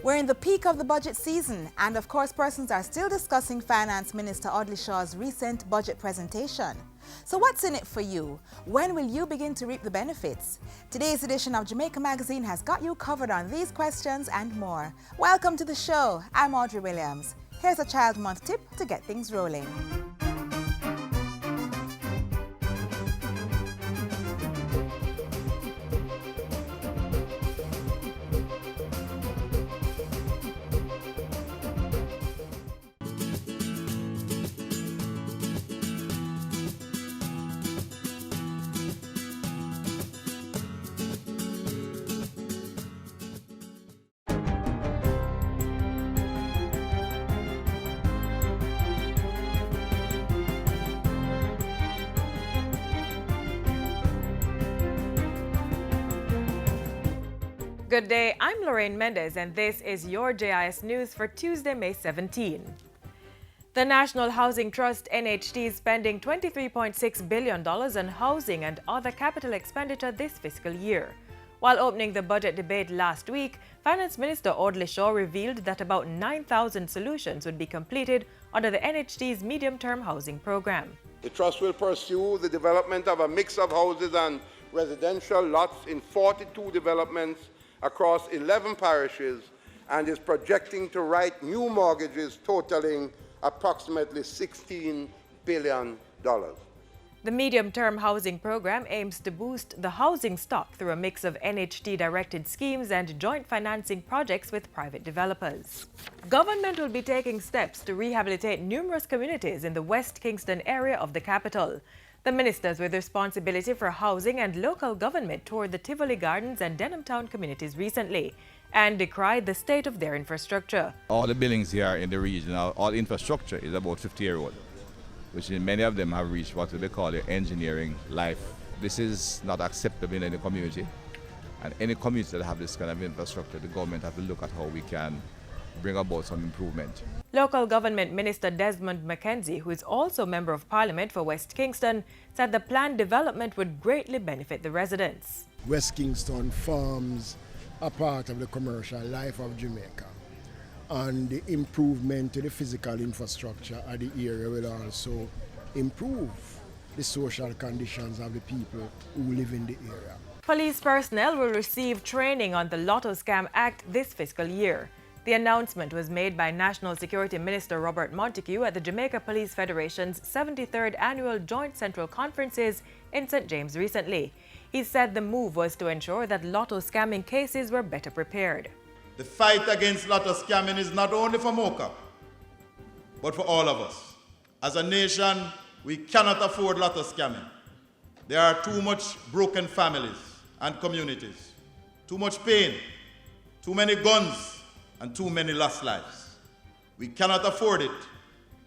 We're in the peak of the budget season, and of course persons are still discussing Finance Minister Audley Shaw's recent budget presentation. So what's in it for you? When will you begin to reap the benefits? Today's edition of Jamaica Magazine has got you covered on these questions and more. Welcome to the show. I'm Audrey Williams. Here's a Child Month tip to get things rolling. Good day, I'm Lorraine Mendez and this is your JIS News for Tuesday, May 17. The National Housing Trust NHT is spending $23.6 billion on housing and other capital expenditure this fiscal year. While opening the budget debate last week, Finance Minister Audley Shaw revealed that about 9,000 solutions would be completed under the NHT's medium-term housing program. The Trust will pursue the development of a mix of houses and residential lots in 42 developments across 11 parishes and is projecting to write new mortgages totaling approximately $16 billion. The medium-term housing program aims to boost the housing stock through a mix of NHT-directed schemes and joint financing projects with private developers. Government will be taking steps to rehabilitate numerous communities in the West Kingston area of the capital. The ministers with responsibility for housing and local government toured the Tivoli Gardens and Denham Town communities recently and decried the state of their infrastructure. All the buildings here in the region, all infrastructure is about 50-year-old, which many of them have reached what they call the engineering life. This is not acceptable in any community, and any community that have this kind of infrastructure, the government have to look at how we can bring about some improvement. Local Government Minister Desmond McKenzie, who is also Member of Parliament for West Kingston, said the planned development would greatly benefit the residents. West Kingston farms are part of the commercial life of Jamaica, and the improvement to the physical infrastructure of the area will also improve the social conditions of the people who live in the area. Police personnel will receive training on the Lotto Scam Act this fiscal year. The announcement was made by National Security Minister Robert Montego at the Jamaica Police Federation's 73rd Annual Joint Central Conferences in St. James recently. He said the move was to ensure that lotto scamming cases were better prepared. The fight against lotto scamming is not only for Mocha, but for all of us. As a nation, we cannot afford lotto scamming. There are too much broken families and communities, too much pain, too many guns, and too many lost lives. We cannot afford it,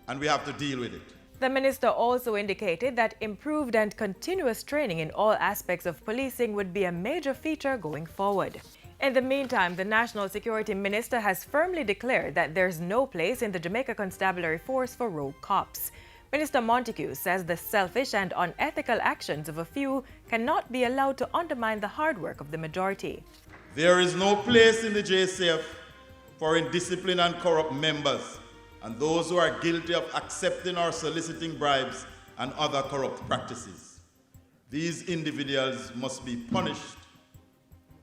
and we have to deal with it. The minister also indicated that improved and continuous training in all aspects of policing would be a major feature going forward. In the meantime, the National Security Minister has firmly declared that there's no place in the Jamaica Constabulary Force for rogue cops. Minister Montego says the selfish and unethical actions of a few cannot be allowed to undermine the hard work of the majority. There is no place in the JCF for indisciplined and corrupt members and those who are guilty of accepting or soliciting bribes and other corrupt practices. These individuals must be punished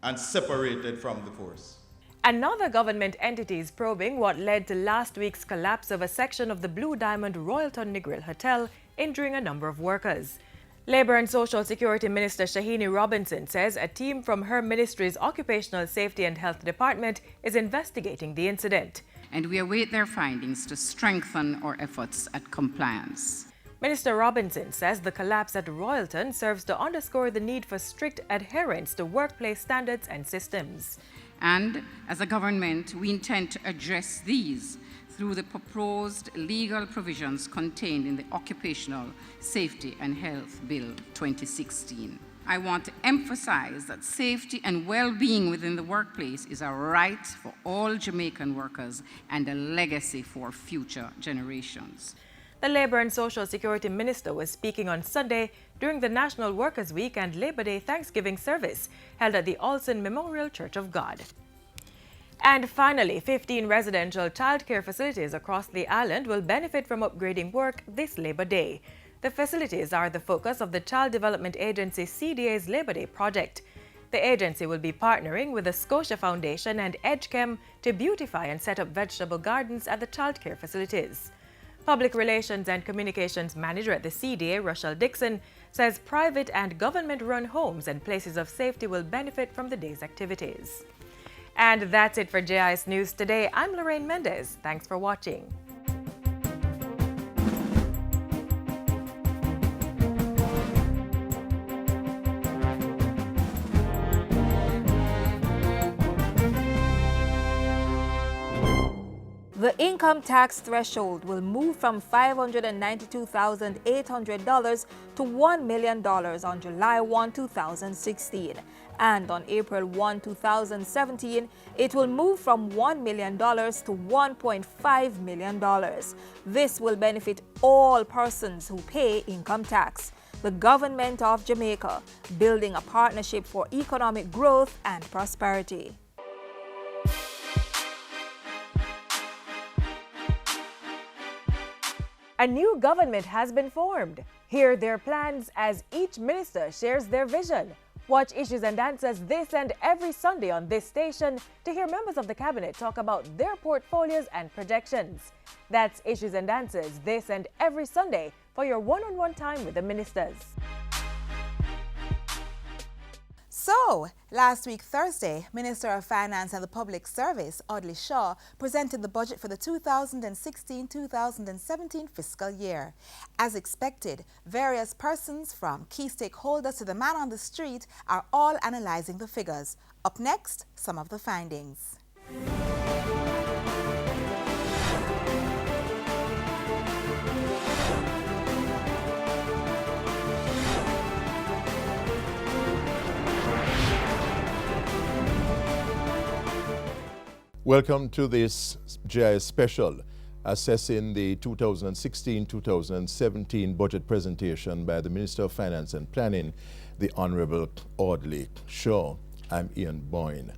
and separated from the force. Another government entity is probing what led to last week's collapse of a section of the Blue Diamond Royalton Negril Hotel, injuring a number of workers. Labour and Social Security Minister Shahini Robinson says a team from her ministry's Occupational Safety and Health Department is investigating the incident. And we await their findings to strengthen our efforts at compliance. Minister Robinson says the collapse at Royalton serves to underscore the need for strict adherence to workplace standards and systems. And as a government, we intend to address these through the proposed legal provisions contained in the Occupational Safety and Health Bill 2016. I want to emphasize that safety and well-being within the workplace is a right for all Jamaican workers and a legacy for future generations. The Labour and Social Security Minister was speaking on Sunday during the National Workers' Week and Labor Day Thanksgiving service held at the Alson Memorial Church of God. And finally, 15 residential childcare facilities across the island will benefit from upgrading work this Labor Day. The facilities are the focus of the Child Development Agency CDA's Labor Day project. The agency will be partnering with the Scotia Foundation and EdgeChem to beautify and set up vegetable gardens at the childcare facilities. Public Relations and Communications Manager at the CDA, Rochelle Dixon, says private and government-run homes and places of safety will benefit from the day's activities. And that's it for JIS News Today. I'm Lorraine Mendez. Thanks for watching. The income tax threshold will move from $592,800 to $1 million on July 1, 2016. And on April 1, 2017, it will move from $1 million to $1.5 million. This will benefit all persons who pay income tax. The government of Jamaica, building a partnership for economic growth and prosperity. A new government has been formed. Hear their plans as each minister shares their vision. Watch Issues and Answers this and every Sunday on this station to hear members of the cabinet talk about their portfolios and projections. That's Issues and Answers this and every Sunday for your one-on-one time with the ministers. So, last week Thursday, Minister of Finance and the Public Service, Audley Shaw, presented the budget for the 2016-2017 fiscal year. As expected, various persons from key stakeholders to the man on the street are all analyzing the figures. Up next, some of the findings. Welcome to this GIS special, assessing the 2016-2017 budget presentation by the Minister of Finance and Planning, the Honorable Audley Shaw. I'm Ian Boyne.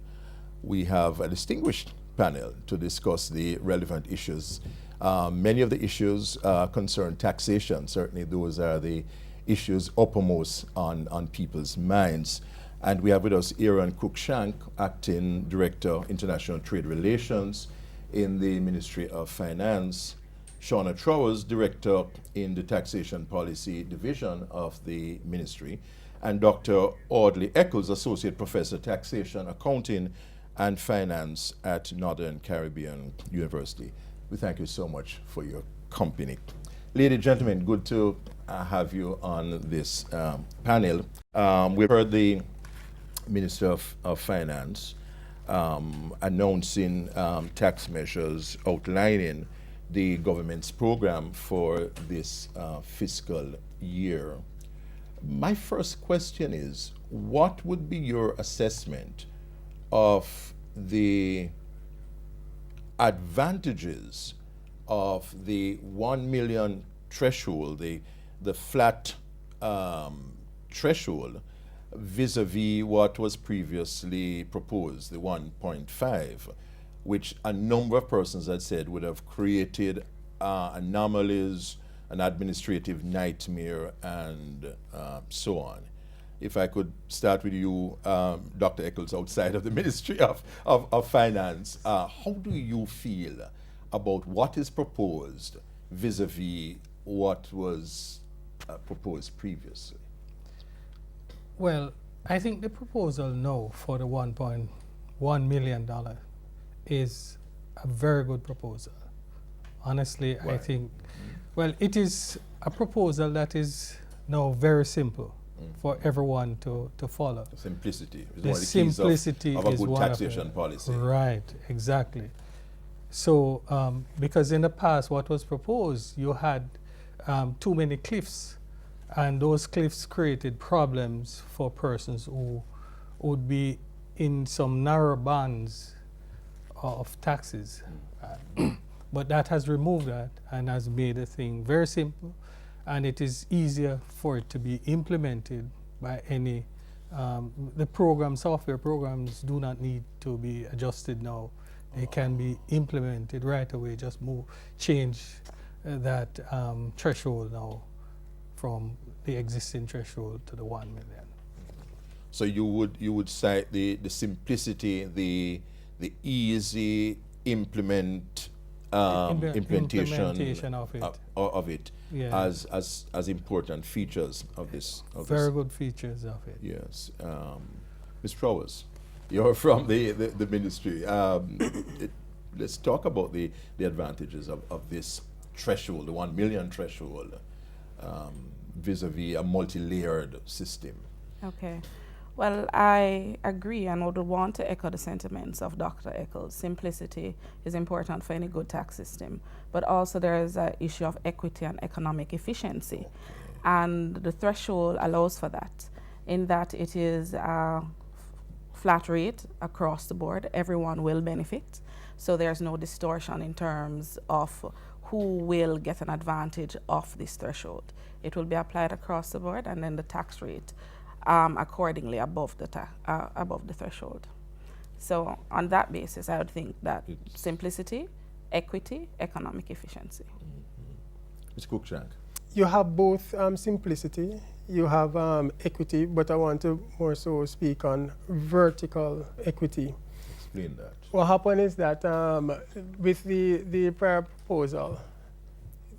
We have a distinguished panel to discuss the relevant issues. Many of the issues concern taxation. Certainly those are the issues uppermost on people's minds. And we have with us Aaron Cruikshank, Acting Director, International Trade Relations in the Ministry of Finance, Shauna Trowers, Director in the Taxation Policy Division of the Ministry, and Dr. Audley Eccles, Associate Professor, Taxation, Accounting, and Finance at Northern Caribbean University. We thank you so much for your company. Ladies and gentlemen, good to have you on this panel. We've heard the Minister of Finance announcing tax measures outlining the government's program for this fiscal year. My first question is, what would be your assessment of the advantages of the 1 million threshold, the flat threshold, vis-a-vis what was previously proposed, the 1.5, which a number of persons had said would have created anomalies, an administrative nightmare, and so on. If I could start with you, Dr. Eccles, outside of the Ministry of Finance, how do you feel about what is proposed vis-a-vis what was proposed previously? Well, I think the proposal now for the $1.1 million is a very good proposal. Honestly, right. I think, well, it is a proposal that is now very simple for everyone to follow. Simplicity is the one of the simplicity keys of a is good one taxation policy. Right, exactly. So, because in the past, what was proposed, you had too many cliffs, and those cliffs created problems for persons who would be in some narrow bands of taxes. But that has removed that and has made the thing very simple, and it is easier for it to be implemented by any, software programs do not need to be adjusted now It can be implemented right away, just change that threshold now from the existing threshold to the 1 million. So you would cite the simplicity, the easy implementation of it Yeah. as important features of this. Very good features of it. Yes. Ms. Prowers, you're from the ministry. Let's talk about the advantages of this threshold, the 1 million threshold, vis-a-vis a multi-layered system. Okay. Well, I agree and would want to echo the sentiments of Dr. Eccles. Simplicity is important for any good tax system, but also there is an issue of equity and economic efficiency. And the threshold allows for that, in that it is a flat rate across the board. Everyone will benefit. So there's no distortion in terms of who will get an advantage of this threshold. It will be applied across the board, and then the tax rate accordingly above the threshold. So on that basis, I would think that simplicity, equity, economic efficiency. Ms. Cruikshank. You have both simplicity, you have equity, but I want to more so speak on vertical equity. Explain that. What happened is that with the prior proposal,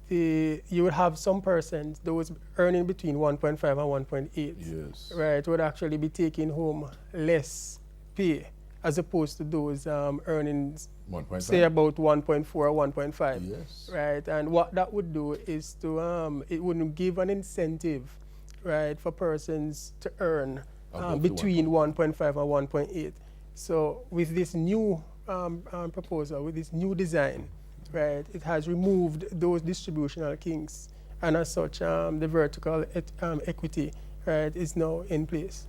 you would have some persons, those earning between 1.5 and 1.8, yes, right, would actually be taking home less pay as opposed to those earning, say, about 1.4 or 1.5. Yes. Right, and what that would do is to, it would give an incentive, right, for persons to earn between 1.5 and 1.8. So with this new proposal, with this new design, right, it has removed those distributional kinks, and as such, the vertical equity, right, is now in place.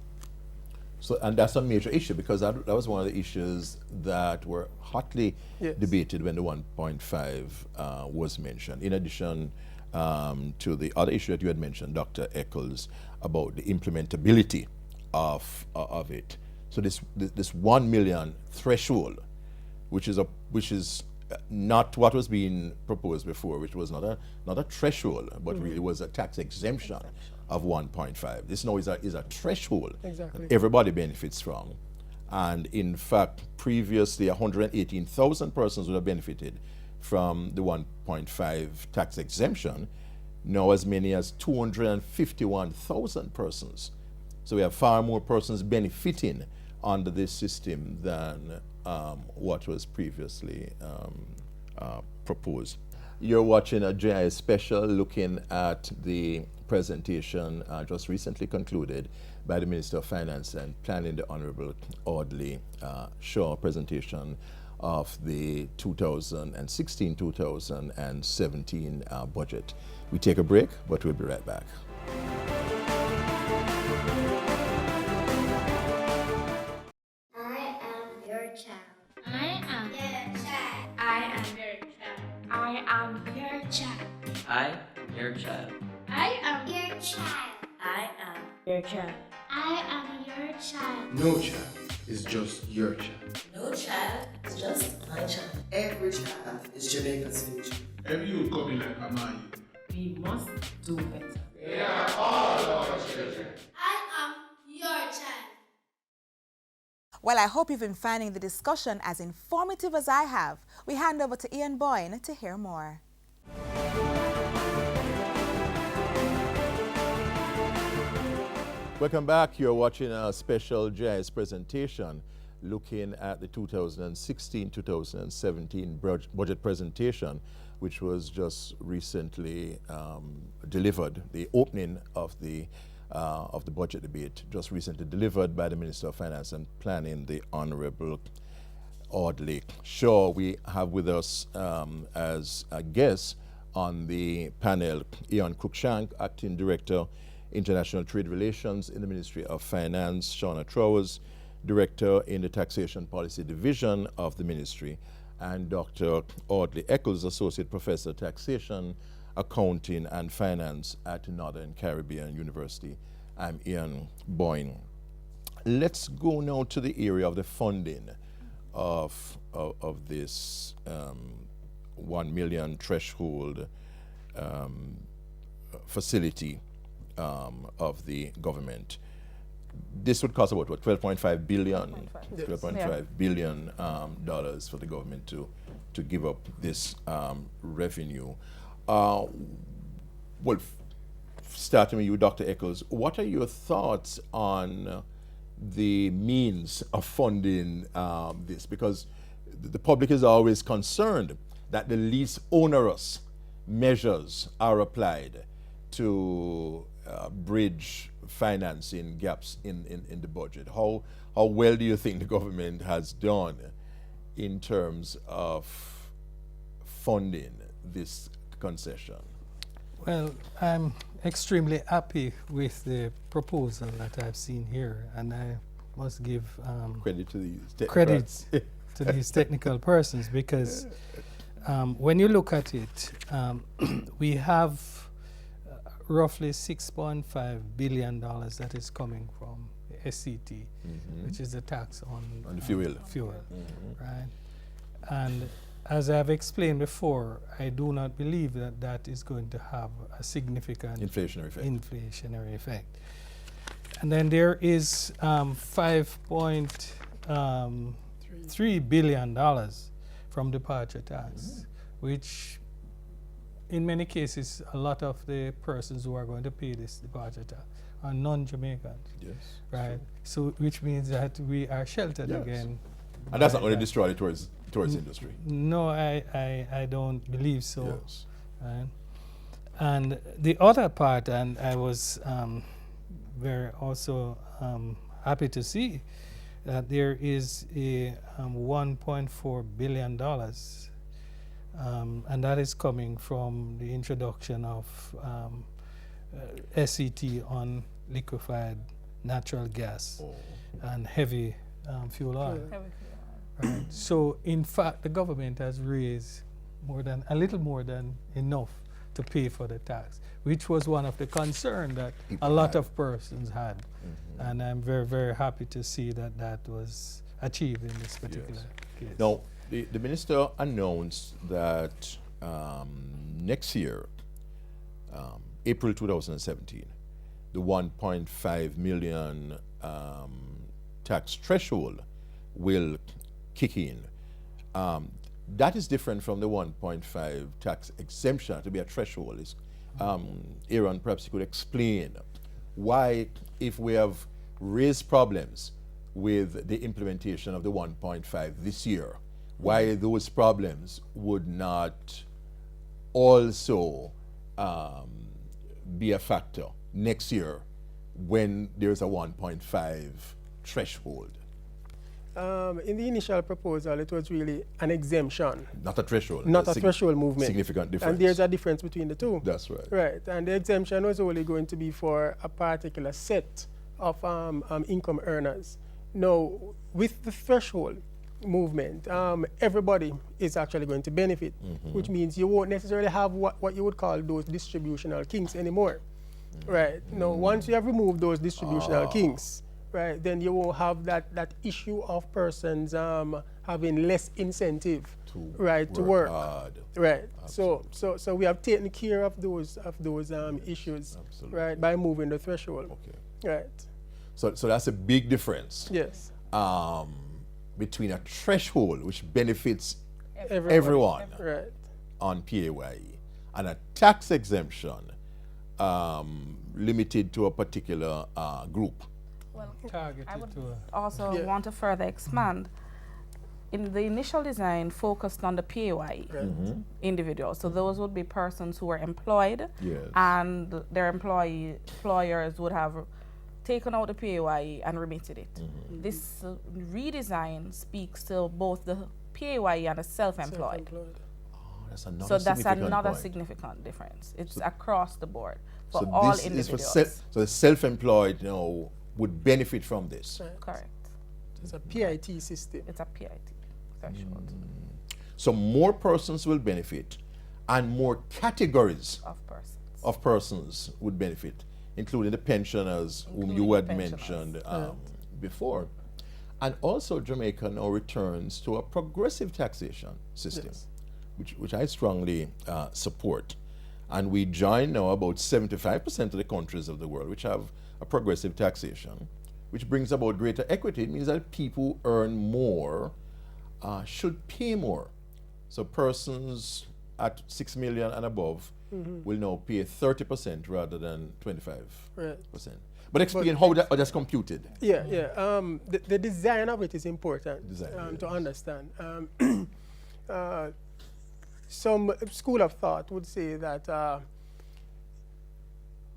So, and that's a major issue, because that was one of the issues that were hotly debated when the 1.5 was mentioned. In addition to the other issue that you had mentioned, Dr. Eccles, about the implementability of it. So this 1 million threshold, which is not what was being proposed before, which was not a threshold, but really was a tax exemption of 1.5. This now is a threshold that everybody benefits from. And in fact, previously 118,000 persons would have benefited from the 1.5 tax exemption. Now as many as 251,000 persons. So we have far more persons benefiting under this system than what was previously proposed. You're watching a GIS special looking at the presentation just recently concluded by the Minister of Finance and Planning, the Honorable Audley Shaw, presentation of the 2016-2017 budget. We take a break, but we'll be right back. I am your child. I am your child. I am your child. I am your child. No child is just your child. No child is just my child. Every child is Jamaica's future. Every youth coming like Amaya. We must do better. They are all our children. I am your child. Well, I hope you've been finding the discussion as informative as I have. We hand over to Ian Boyne to hear more. Welcome back. You're watching a special GIS presentation looking at the 2016-2017 budget presentation, which was just recently delivered. The opening of the budget debate just recently delivered by the Minister of Finance and Planning, the Honorable Audley Shaw. We have with us as a guest on the panel Ian Cruikshank, Acting Director, International Trade Relations in the Ministry of Finance, Shauna Trowers, Director in the Taxation Policy Division of the Ministry, and Dr. Audley Eccles, Associate Professor, Taxation, Accounting and Finance at Northern Caribbean University. I'm Ian Boyne. Let's go now to the area of the funding of this 1 million threshold facility of the government. This would cost about what, 12.5 billion, 12.5 billion dollars for the government to give up this revenue. Well, starting with you, Dr. Eccles, what are your thoughts on the means of funding this? Because the public is always concerned that the least onerous measures are applied to bridge financing gaps in the budget. How well do you think the government has done in terms of funding this concession? Well, I'm extremely happy with the proposal that I've seen here, and I must give credit to these credit to these technical persons, because when you look at it, we have roughly $6.5 billion that is coming from SCT, which is the tax on the fuel. Right? And as I've explained before, I do not believe that that is going to have a significant inflationary effect. And then there is $5.3 billion from departure tax, which in many cases, a lot of the persons who are going to pay this departure tax are non-Jamaicans. Yes. Right? So, which means that we are sheltered again. And that's not going to destroy the tourist industry. No, I don't believe so. Yes. Right? And the other part, and I was very also happy to see that there is a $1.4 billion, and that is coming from the introduction of SCT on liquefied natural gas and heavy fuel oil. Right. So, in fact, the government has raised a little more than enough to pay for the tax, which was one of the concerns that a lot of persons had. And I'm very, very happy to see that that was achieved in this particular case. Now, the minister announced that next year, April 2017, the 1.5 million tax threshold will kick in. That is different from the 1.5 tax exemption to be a threshold. Aaron, perhaps you could explain why, if we have raised problems with the implementation of the 1.5 this year, why those problems would not also be a factor next year when there's a 1.5 threshold. In the initial proposal, it was really an exemption. Not a threshold. Not a threshold movement. Significant difference. And there's a difference between the two. That's right. Right. And the exemption was only going to be for a particular set of income earners. Now, with the threshold movement, everybody is actually going to benefit, which means you won't necessarily have what you would call those distributional kinks anymore. Right. Now, once you have removed those distributional kinks, right, then you will have that issue of persons having less incentive to work hard. Right. So we have taken care of those issues. Absolutely. Right, by moving the threshold. Okay. Right. So that's a big difference. Yes. Between a threshold which benefits Everybody. everyone Right. on PAYE and a tax exemption limited to a particular group. Well, Targeted I would to also want to further expand. In the initial design, focused on the PAYE individuals. So those would be persons who were employed, and their employers would have taken out the PAYE and remitted it. This redesign speaks to both the PAYE and the self-employed. That's another significant difference. It's across the board for so all this individuals. Is for so the self-employed, would benefit from this. Right. Correct. It's a PIT system. It's a PIT threshold. So more persons will benefit, and more categories of persons would benefit, including the pensioners whom you had mentioned before. And also Jamaica now returns to a progressive taxation system, Yes. which I strongly support. And we join now about 75% of the countries of the world which have a progressive taxation, which brings about greater equity. It means that people who earn more should pay more. So persons at 6 million and above will now pay 30% rather than 25%. Right. But explain how that's computed. Yeah. The design of it is important to understand. Some school of thought would say that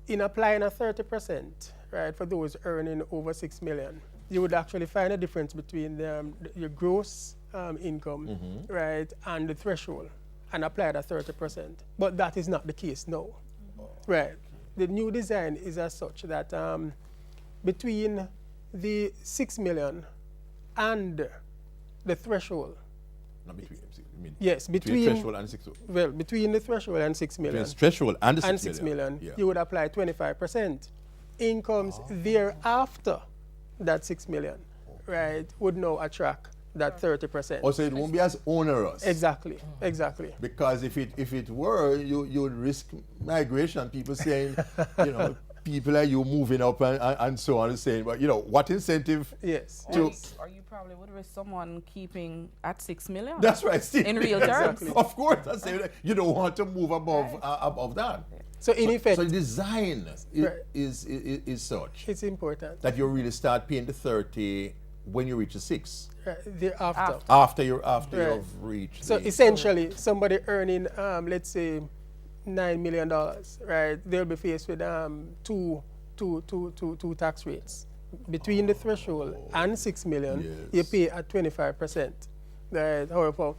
in applying a 30%, right, for those earning over 6 million, you would actually find a difference between your gross income, right, and the threshold, and apply that 30%. But that is not the case now, right? The new design is as such that between the 6 million and the threshold. Not between, you mean yes, between threshold and 6 million. Well, between the threshold and 6 million. Between the threshold and the 6 million, you would apply 25%. Incomes thereafter that 6 million, right, would now attract that 30%. Also, it won't be as onerous. Exactly. Because if it were, you would risk migration. People saying, people like you moving up and so on and saying, but what incentive? Yes. Or you probably would risk someone keeping at 6 million. That's right. In real terms. Exactly. Of course, I say you don't want to move above that. So in effect, so the design is such. It's important that you really start paying the 30 when you reach the 6. Thereafter. After you've reached. So essentially, somebody earning, let's say, $9 million, right? They'll be faced with two tax rates. Between the threshold and 6 million, you pay at 25%. Right? However,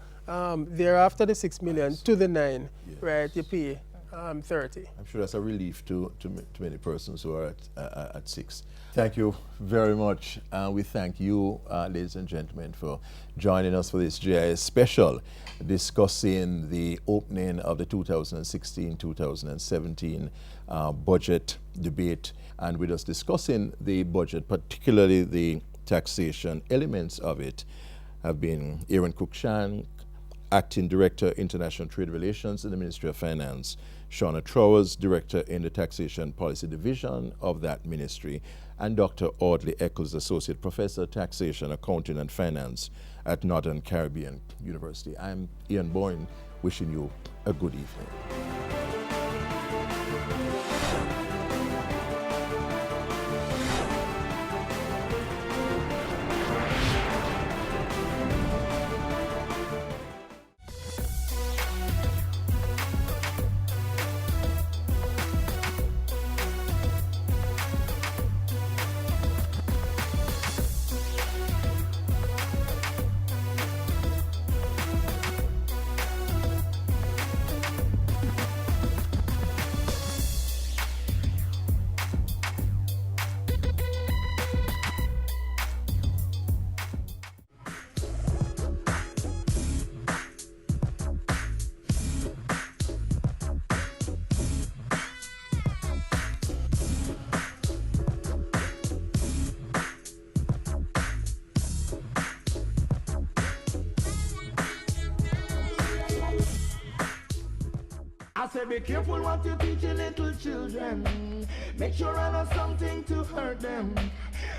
thereafter the 6 million to the 9, right? You pay 30. I'm sure that's a relief to many persons who are at 6. Thank you very much. We thank you, ladies and gentlemen, for joining us for this GIS special discussing the opening of the 2016-2017 budget debate, and with us discussing the budget, particularly the taxation elements of it, have been Aaron Cruikshank, Acting Director, International Trade Relations in the Ministry of Finance, Shauna Trowers, Director in the Taxation Policy Division of that ministry, and Dr. Audley Eccles, Associate Professor, Taxation, Accounting and Finance at Northern Caribbean University. I'm Ian Boyne, wishing you a good evening. I say be careful what you teach your little children. Make sure I know something to hurt them.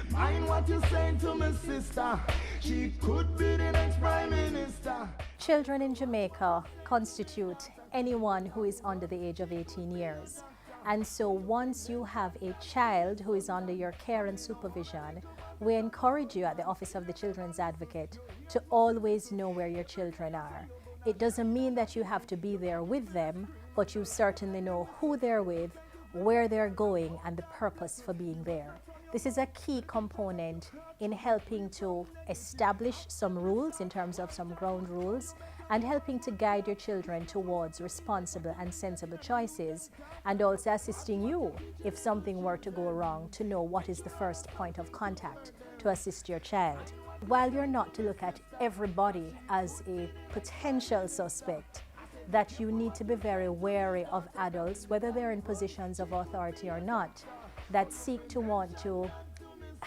Mind what you saying to my sister. She could be the next Prime Minister. Children in Jamaica constitute anyone who is under the age of 18 years. And so once you have a child who is under your care and supervision, we encourage you at the Office of the Children's Advocate to always know where your children are. It doesn't mean that you have to be there with them, but you certainly know who they're with, where they're going, and the purpose for being there. This is a key component in helping to establish some rules in terms of some ground rules, and helping to guide your children towards responsible and sensible choices, and also assisting you if something were to go wrong to know what is the first point of contact to assist your child. While you're not to look at everybody as a potential suspect, that you need to be very wary of adults, whether they're in positions of authority or not, that seek to want to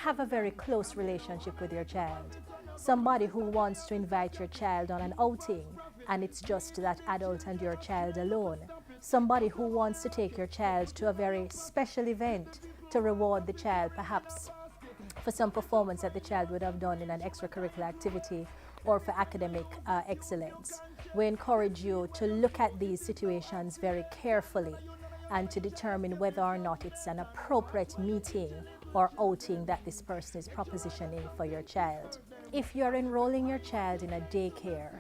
have a very close relationship with your child. Somebody who wants to invite your child on an outing and it's just that adult and your child alone. Somebody who wants to take your child to a very special event to reward the child, perhaps for some performance that the child would have done in an extracurricular activity or for academic excellence. We encourage you to look at these situations very carefully and to determine whether or not it's an appropriate meeting or outing that this person is propositioning for your child. If you're enrolling your child in a daycare,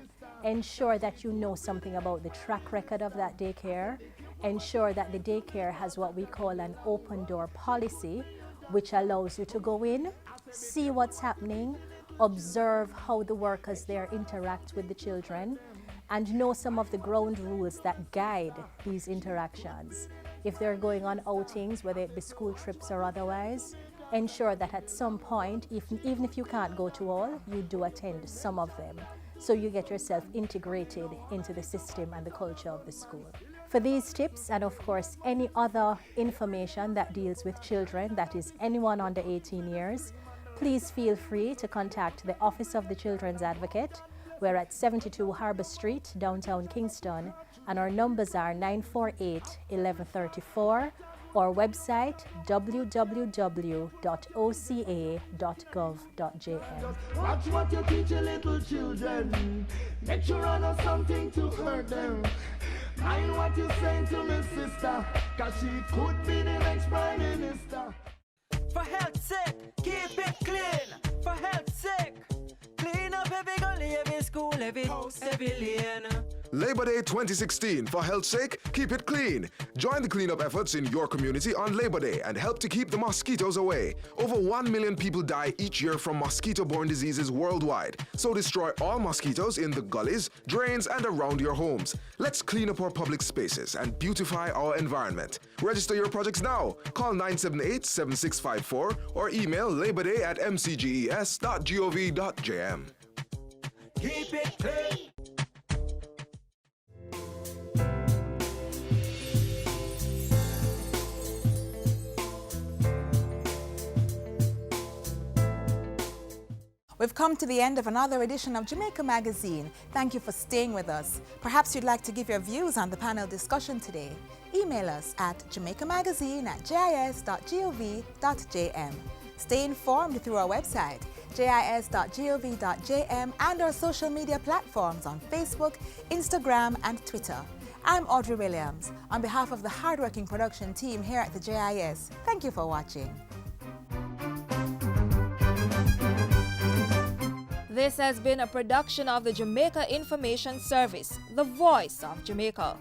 ensure that you know something about the track record of that daycare. Ensure that the daycare has what we call an open door policy, which allows you to go in, see what's happening, observe how the workers there interact with the children, and know some of the ground rules that guide these interactions. If they're going on outings, whether it be school trips or otherwise, ensure that at some point, even if you can't go to all, you do attend some of them, so you get yourself integrated into the system and the culture of the school. For these tips, and of course any other information that deals with children, that is anyone under 18 years, please feel free to contact the Office of the Children's Advocate. We're at 72 Harbour Street, downtown Kingston, and our numbers are 948-1134, or website www.oca.gov.jm. Watch what you teach your little children. Make sure I know something to hurt them. Mind what you saying to me, sister, cause she could be the next Prime Minister. For health's sake, keep it clean. For health's sake, clean up every gully, every school, every house, every lane. Labor Day 2016. For health's sake, keep it clean. Join the cleanup efforts in your community on Labor Day and help to keep the mosquitoes away. Over 1 million people die each year from mosquito-borne diseases worldwide. So destroy all mosquitoes in the gullies, drains, and around your homes. Let's clean up our public spaces and beautify our environment. Register your projects now. Call 978-7654 or email laborday@mcges.gov.jm. Keep it clean. We've come to the end of another edition of Jamaica Magazine. Thank you for staying with us. Perhaps you'd like to give your views on the panel discussion today. Email us at jamaicamagazine@jis.gov.jm. Stay informed through our website, jis.gov.jm, and our social media platforms on Facebook, Instagram, and Twitter. I'm Audrey Williams. On behalf of the hardworking production team here at the JIS, thank you for watching. This has been a production of the Jamaica Information Service, the voice of Jamaica.